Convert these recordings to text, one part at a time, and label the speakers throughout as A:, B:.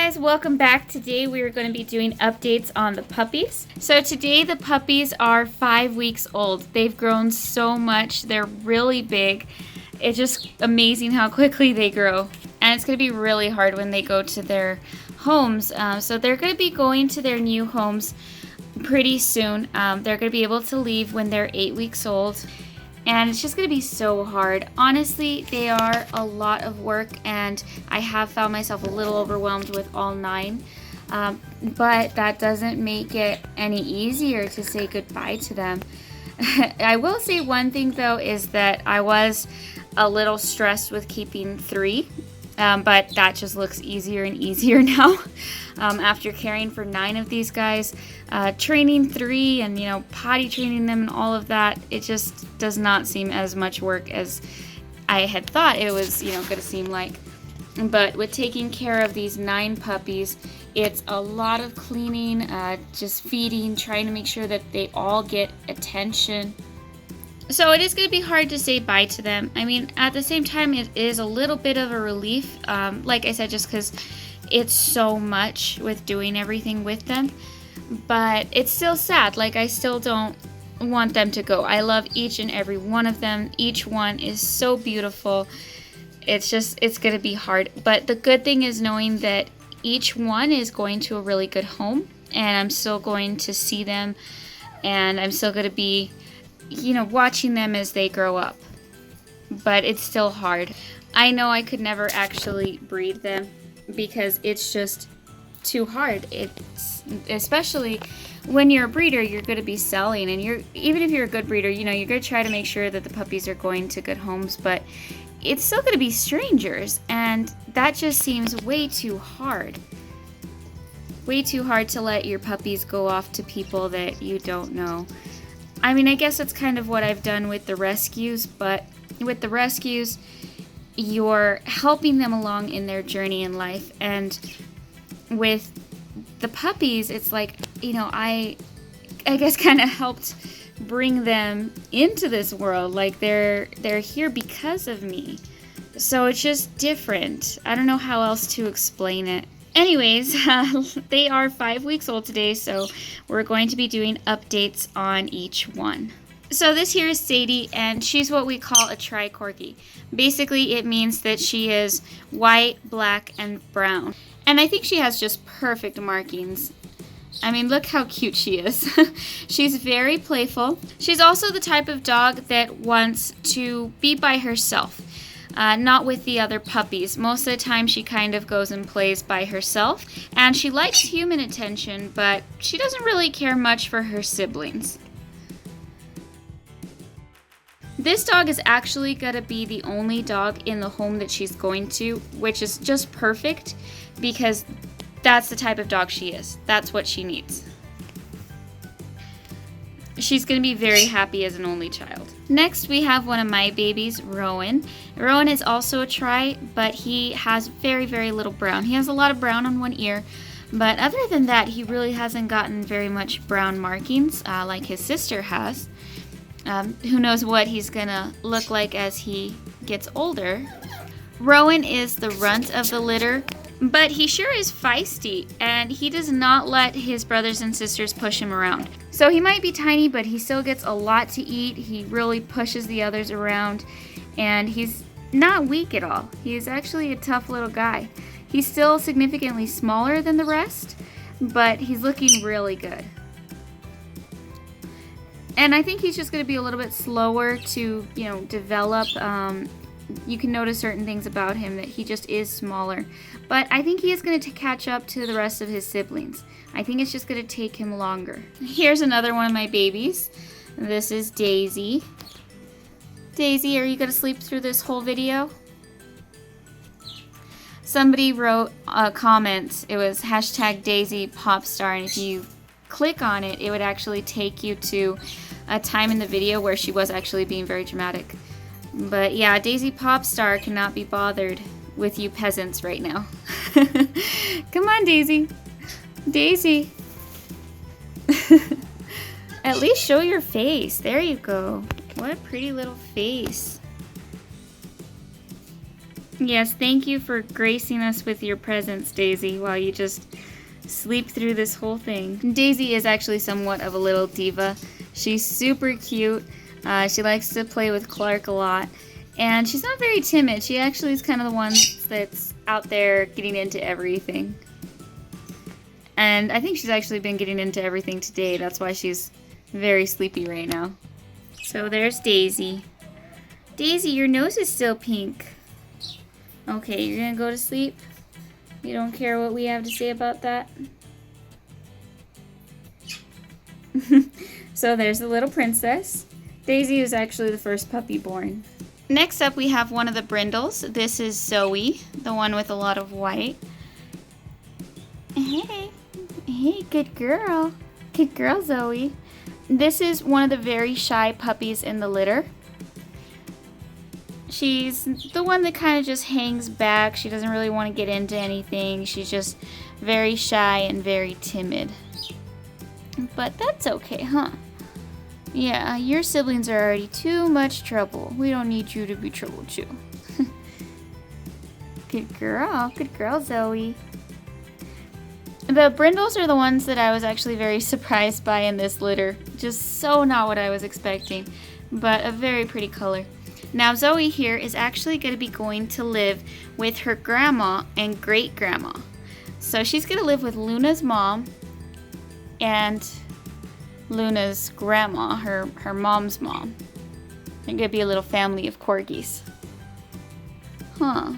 A: guys, welcome back. Today we are going to be doing updates on the puppies. So today the puppies are 5 weeks old. They've grown so much. They're really big. It's just amazing how quickly they grow. And it's going to be really hard when they go to their homes. So they're going to be going to their new homes pretty soon. They're going to be able to leave when they're 8 weeks old. And it's just going to be so hard. Honestly, they are a lot of work, and I have found myself a little overwhelmed with all 9. But that doesn't make it any easier to say goodbye to them. I will say one thing, though, is that I was a little stressed with keeping 3. But that just looks easier and easier now. After caring for 9 of these guys, training 3 and, potty training them and all of that, it just does not seem as much work as I had thought it was, going to seem like. But with taking care of these 9 puppies, it's a lot of cleaning, just feeding, trying to make sure that they all get attention. So it is going to be hard to say bye to them. I mean, at the same time, it is a little bit of a relief. Like I said, just because it's so much with doing everything with them. But it's still sad. Like, I still don't want them to go. I love each and every one of them. Each one is so beautiful. It's going to be hard. But the good thing is knowing that each one is going to a really good home. And I'm still going to see them. And I'm still going to be watching them as they grow up. But it's still hard. I know I could never actually breed them because it's just too hard. It's especially when you're a breeder, you're going to be selling, and even if you're a good breeder, you're going to try to make sure that the puppies are going to good homes, but it's still going to be strangers, and that just seems way too hard. Way too hard to let your puppies go off to people that you don't know. I mean, I guess that's kind of what I've done with the rescues, but with the rescues, you're helping them along in their journey in life. And with the puppies, it's like, I guess kind of helped bring them into this world. Like, they're here because of me. So it's just different. I don't know how else to explain it. Anyways, they are 5 weeks old today, so we're going to be doing updates on each one. So this here is Sadie, and she's what we call a tri-corgi. Basically, it means that she is white, black, and brown. And I think she has just perfect markings. I mean, look how cute she is. She's very playful. She's also the type of dog that wants to be by herself. Not with the other puppies. Most of the time she kind of goes and plays by herself, and she likes human attention, but she doesn't really care much for her siblings. This dog is actually going to be the only dog in the home that she's going to, which is just perfect because that's the type of dog she is. That's what she needs. She's going to be very happy as an only child. Next, we have one of my babies, Rowan. Rowan is also a tri, but he has very, very little brown. He has a lot of brown on one ear, but other than that, he really hasn't gotten very much brown markings like his sister has. Who knows what he's going to look like as he gets older. Rowan is the runt of the litter, but he sure is feisty, and he does not let his brothers and sisters push him around. So he might be tiny, but he still gets a lot to eat. He really pushes the others around, and he's not weak at all. He's actually a tough little guy. He's still significantly smaller than the rest, but he's looking really good. And I think he's just going to be a little bit slower to, develop. You can notice certain things about him that he just is smaller. But I think he is going to catch up to the rest of his siblings. I think it's just going to take him longer. Here's another one of my babies. This is Daisy. Daisy, are you going to sleep through this whole video? Somebody wrote a comment. It was #DaisyPopstar, and if you click on it, it would actually take you to a time in the video where she was actually being very dramatic. But yeah, Daisy Popstar cannot be bothered with you peasants right now. Come on, Daisy. Daisy. At least show your face. There you go. What a pretty little face. Yes, thank you for gracing us with your presence, Daisy, while you just sleep through this whole thing. Daisy is actually somewhat of a little diva. She's super cute. She likes to play with Clark a lot. And she's not very timid. She actually is kind of the one that's out there getting into everything. And I think she's actually been getting into everything today. That's why she's very sleepy right now. So there's Daisy. Daisy, your nose is still pink. Okay, you're gonna go to sleep? You don't care what we have to say about that? So there's the little princess. Daisy was actually the first puppy born. Next up we have one of the brindles. This is Zoe, the one with a lot of white. Hey, good girl. Good girl, Zoe. This is one of the very shy puppies in the litter. She's the one that kind of just hangs back. She doesn't really want to get into anything. She's just very shy and very timid. But that's okay, huh? Yeah, your siblings are already too much trouble. We don't need you to be trouble too. Good girl, Zoe. The brindles are the ones that I was actually very surprised by in this litter. Just so not what I was expecting, but a very pretty color. Now Zoe here is actually going to be going to live with her grandma and great-grandma. So she's going to live with Luna's mom and Luna's grandma, her mom's mom. They're going to be a little family of corgis. Huh.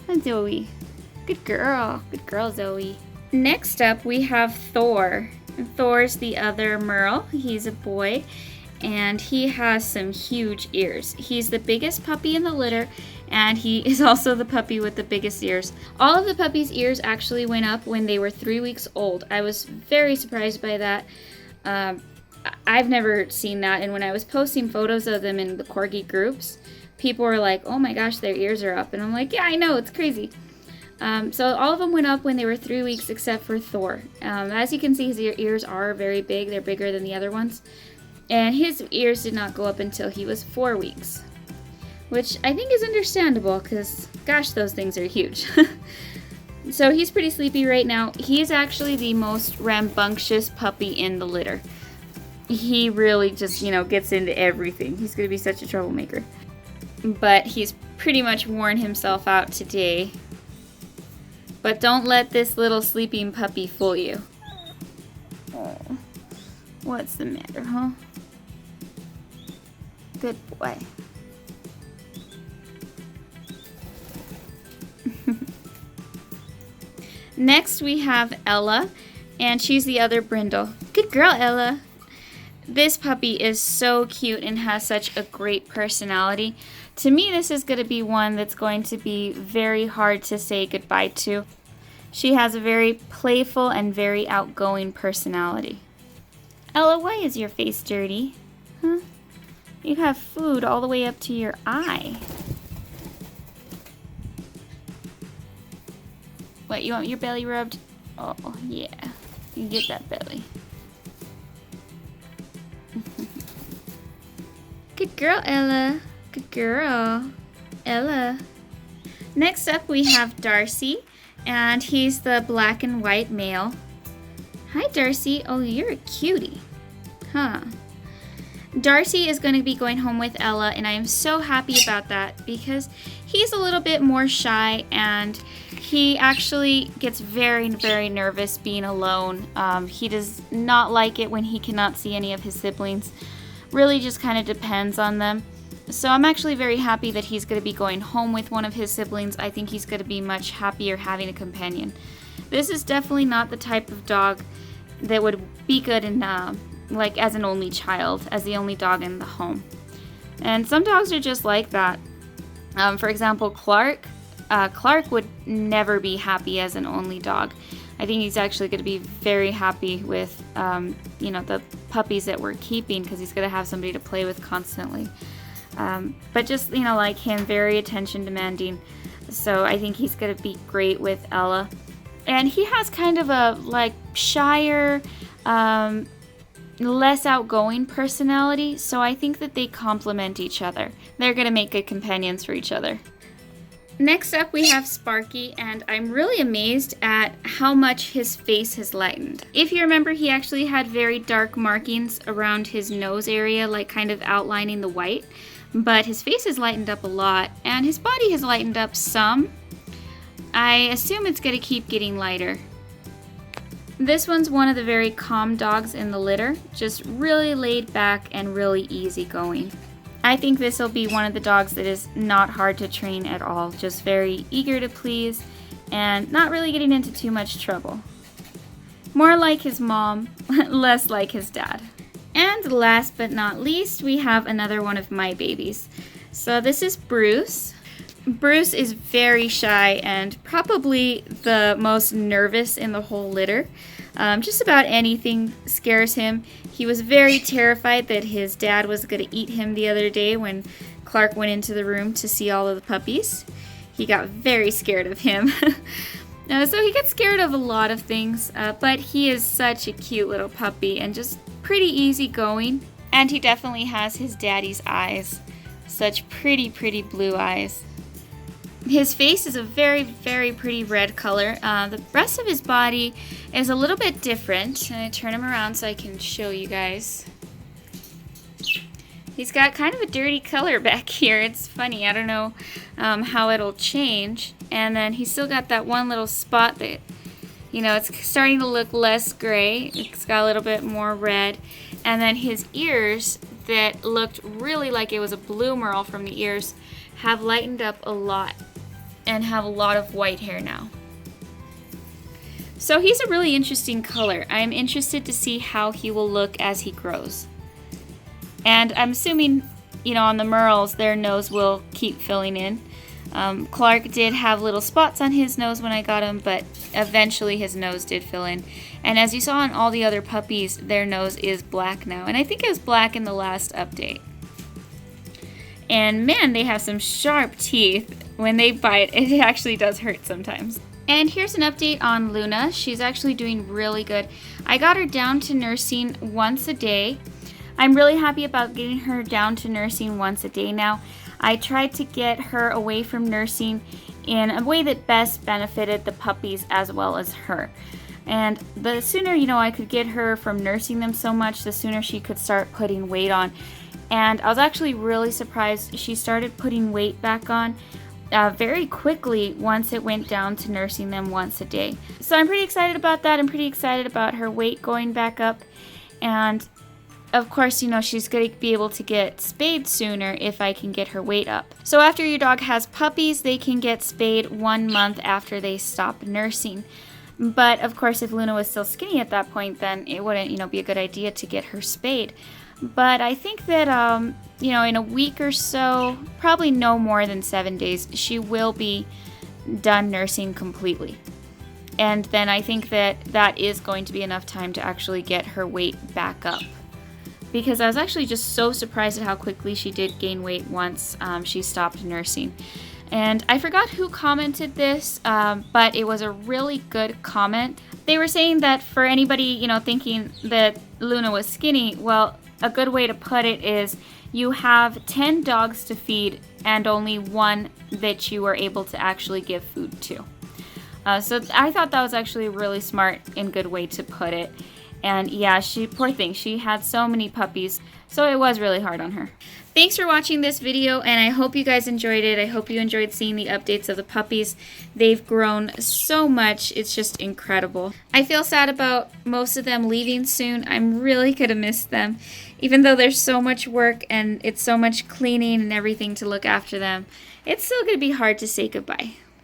A: Hi, Zoe. Good girl, Zoe. Next up, we have Thor. Thor's the other Merle. He's a boy, and he has some huge ears. He's the biggest puppy in the litter, and he is also the puppy with the biggest ears. All of the puppies' ears actually went up when they were 3 weeks old. I was very surprised by that. I've never seen that, and when I was posting photos of them in the corgi groups, people were like, oh my gosh, their ears are up. And I'm like, yeah, I know, it's crazy. So all of them went up when they were 3 weeks except for Thor. As you can see, his ears are very big. They're bigger than the other ones. And his ears did not go up until he was 4 weeks. Which I think is understandable because, gosh, those things are huge. So he's pretty sleepy right now. He's actually the most rambunctious puppy in the litter. He really just, gets into everything. He's going to be such a troublemaker. But he's pretty much worn himself out today. But don't let this little sleeping puppy fool you. Oh, what's the matter, huh? Good boy. Next we have Ella, and she's the other brindle. Good girl, Ella. This puppy is so cute and has such a great personality. To me, this is going to be one that's going to be very hard to say goodbye to. She has a very playful and very outgoing personality. Ella, why is your face dirty? Huh? You have food all the way up to your eye. What, you want your belly rubbed? Oh, yeah. You get that belly. Good girl, Ella. Good girl. Ella. Next up, we have Darcy, and he's the black and white male. Hi, Darcy. Oh, you're a cutie. Huh. Darcy is going to be going home with Ella, and I am so happy about that because he's a little bit more shy, and he actually gets very, very nervous being alone. He does not like it when he cannot see any of his siblings. Really just kind of depends on them. So I'm actually very happy that he's going to be going home with one of his siblings. I think he's going to be much happier having a companion. This is definitely not the type of dog that would be good in like as an only child, as the only dog in the home. And some dogs are just like that. For example, Clark would never be happy as an only dog. I think he's actually going to be very happy with, the puppies that we're keeping because he's going to have somebody to play with constantly. But just, like him, very attention demanding. So I think he's going to be great with Ella. And he has kind of a, shyer, less outgoing personality. So I think that they complement each other. They're going to make good companions for each other. Next up we have Sparky, and I'm really amazed at how much his face has lightened. If you remember, he actually had very dark markings around his nose area, like kind of outlining the white, but his face has lightened up a lot, and his body has lightened up some. I assume it's going to keep getting lighter. This one's one of the very calm dogs in the litter, just really laid back and really easygoing. I think this will be one of the dogs that is not hard to train at all, just very eager to please and not really getting into too much trouble. More like his mom, less like his dad. And last but not least, we have another one of my babies. So this is Bruce. Bruce is very shy and probably the most nervous in the whole litter. Just about anything scares him. He was very terrified that his dad was going to eat him the other day when Clark went into the room to see all of the puppies. He got very scared of him. So he gets scared of a lot of things, but he is such a cute little puppy and just pretty easygoing. And he definitely has his daddy's eyes. Such pretty, pretty blue eyes. His face is a very, very pretty red color. The rest of his body is a little bit different. And I turn him around so I can show you guys. He's got kind of a dirty color back here. It's funny. I don't know how it'll change. And then he's still got that one little spot that, you know, it's starting to look less gray. It's got a little bit more red. And then his ears that looked really like it was a blue merle from the ears have lightened up a lot and have a lot of white hair now. So he's a really interesting color. I'm interested to see how he will look as he grows. And I'm assuming, you know, on the merles, their nose will keep filling in. Clark did have little spots on his nose when I got him, but eventually his nose did fill in. And as you saw on all the other puppies, their nose is black now. And I think it was black in the last update. And man, they have some sharp teeth. When they bite, it actually does hurt sometimes. And here's an update on Luna. She's actually doing really good. I got her down to nursing once a day. I'm really happy about getting her down to nursing once a day now. I tried to get her away from nursing in a way that best benefited the puppies as well as her. And the sooner, you know, I could get her from nursing them so much, the sooner she could start putting weight on. And I was actually really surprised she started putting weight back on very quickly once it went down to nursing them once a day. So I'm pretty excited about that. I'm pretty excited about her weight going back up. And of course, you know, she's going to be able to get spayed sooner if I can get her weight up. So after your dog has puppies, they can get spayed 1 month after they stop nursing. But of course, if Luna was still skinny at that point, then it wouldn't, you know, be a good idea to get her spayed. But I think that, you know, in a week or so, probably no more than 7 days, she will be done nursing completely. And then I think that that is going to be enough time to actually get her weight back up. Because I was actually just so surprised at how quickly she did gain weight once she stopped nursing. And I forgot who commented this, but it was a really good comment. They were saying that for anybody, you know, thinking that Luna was skinny, well, a good way to put it is you have 10 dogs to feed and only one that you are able to actually give food to. So I thought that was actually a really smart and good way to put it. And yeah, poor thing, she had so many puppies, so it was really hard on her. Thanks for watching this video, and I hope you guys enjoyed it. I hope you enjoyed seeing the updates of the puppies. They've grown so much, it's just incredible. I feel sad about most of them leaving soon. I'm really gonna miss them. Even though there's so much work and it's so much cleaning and everything to look after them, it's still gonna be hard to say goodbye.